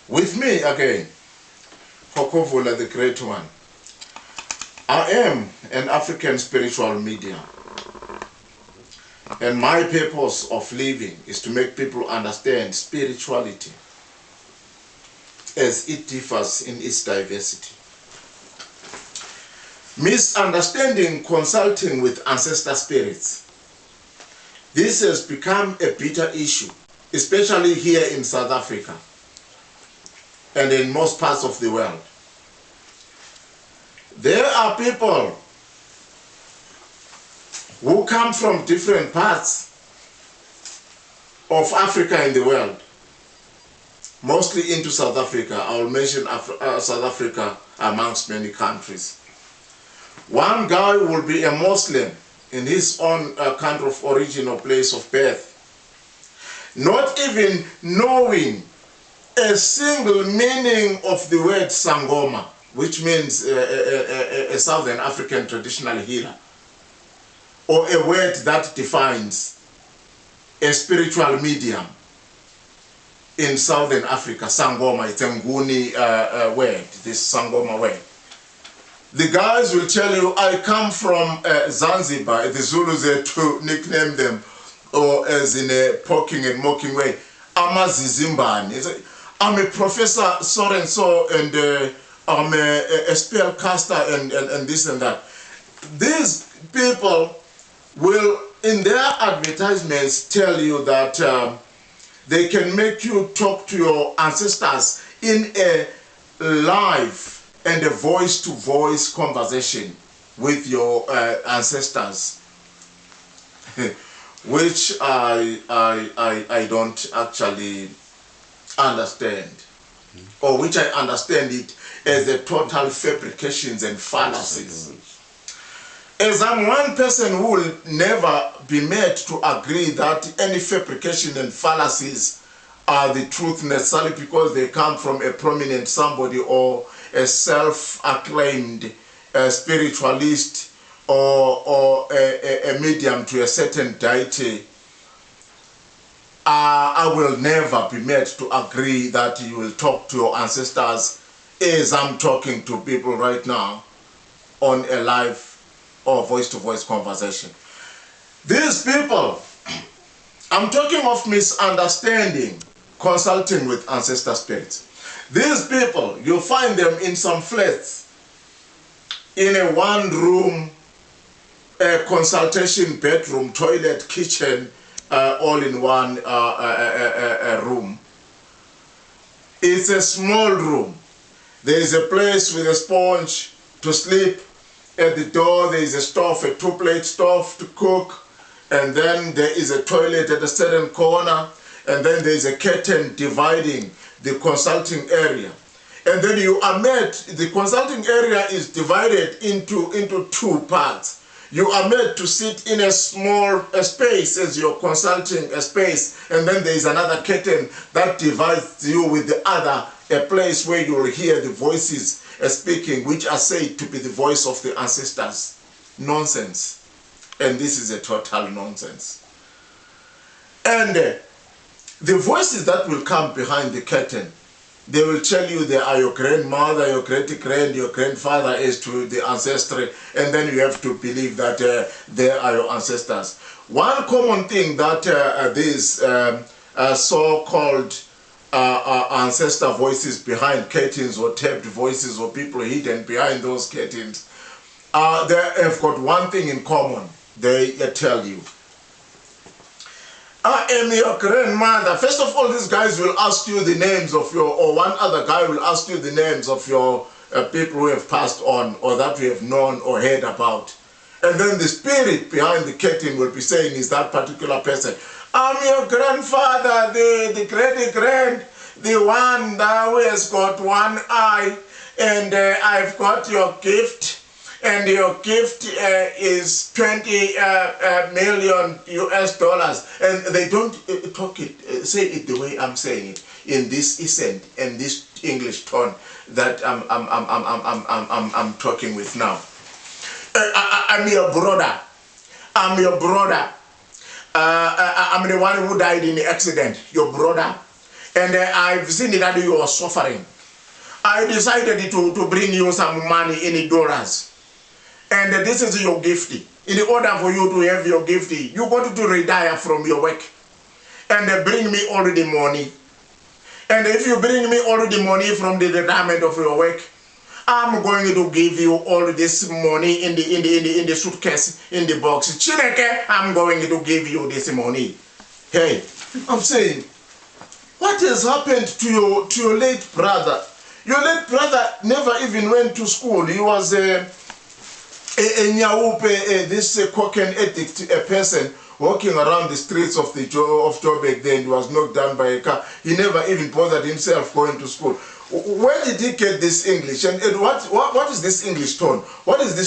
With me again, Hokovula the Great One. I am an African spiritual medium. And my purpose of living is to make people understand spirituality as it differs in its diversity. Misunderstanding consulting with ancestor spirits. This has become a bitter issue, especially here in South Africa and in most parts of the world. There are people who come from different parts of Africa in the world, mostly into South Africa. I will mention South Africa amongst many countries. One guy will be a Muslim in his own country of origin or place of birth, not even knowing a single meaning of the word Sangoma, which means a Southern African traditional healer, or a word that defines a spiritual medium in Southern Africa. Sangoma, it's a Nguni word, this Sangoma word. The guys will tell you, I come from Zanzibar, the Zulus to nickname them, or as in a poking and mocking way, Amazizimbani. I'm a professor so and so, and I'm a spellcaster and this and that. These people will, in their advertisements, tell you that they can make you talk to your ancestors in a live and a voice-to-voice conversation with your ancestors, which I don't actually understand, or which I understand it as the total fabrications and fallacies. As I'm one person who will never be made to agree that any fabrication and fallacies are the truth necessarily because they come from a prominent somebody or a self-acclaimed spiritualist or a medium to a certain deity. I will never be made to agree that you will talk to your ancestors as I'm talking to people right now on a live or voice-to-voice conversation. These people, I'm talking of misunderstanding, consulting with ancestor spirits. These people, you'll find them in some flats, in a one-room consultation bedroom, toilet, kitchen, all in one room. It's a small room. There is a place with a sponge to sleep. At the door there is a stove, a two-plate stove to cook, and then there is a toilet at a certain corner, and then there is a curtain dividing the consulting area. And then you are met, the consulting area is divided into two parts. You are made to sit in a small space as you're consulting a space, and then there is another curtain that divides you with the other, a place where you will hear the voices speaking, which are said to be the voice of the ancestors. Nonsense. And this is a total nonsense. And the voices that will come behind the curtain, they will tell you they are your grandmother, your great-grand, your grandfather as to the ancestry, and then you have to believe that they are your ancestors. One common thing that these so-called ancestor voices behind curtains or tapped voices or people hidden behind those curtains, they have got one thing in common. They tell you, I am your grandmother. First of all, these guys will ask you the names of your, or one other guy will ask you the names of your people who have passed on or that we have known or heard about. And then the spirit behind the curtain will be saying, is that particular person. I'm your grandfather, the great-grand, the one that who has got one eye, and I've got your gift. And your gift is 20 million US dollars, and they don't talk it, say it the way I'm saying it, in this accent and this English tone that I'm talking with now. I'm your brother. I'm your brother. I'm the one who died in the accident. Your brother. and I've seen that you are suffering. I decided to bring you some money in dollars. And this is your gift. In order for you to have your gift, you got to retire from your work. And bring me all the money. And if you bring me all the money from the retirement of your work, I'm going to give you all this money in the suitcase, in the box. Chineke, I'm going to give you this money. Hey, I'm saying, what has happened to your late brother? Your late brother never even went to school. He was a nyaupe, this cocaine addict, a person walking around the streets of Joburg. Then he was knocked down by a car. He never even bothered himself going to school. Where did he get this English? And what is this English tone? What is this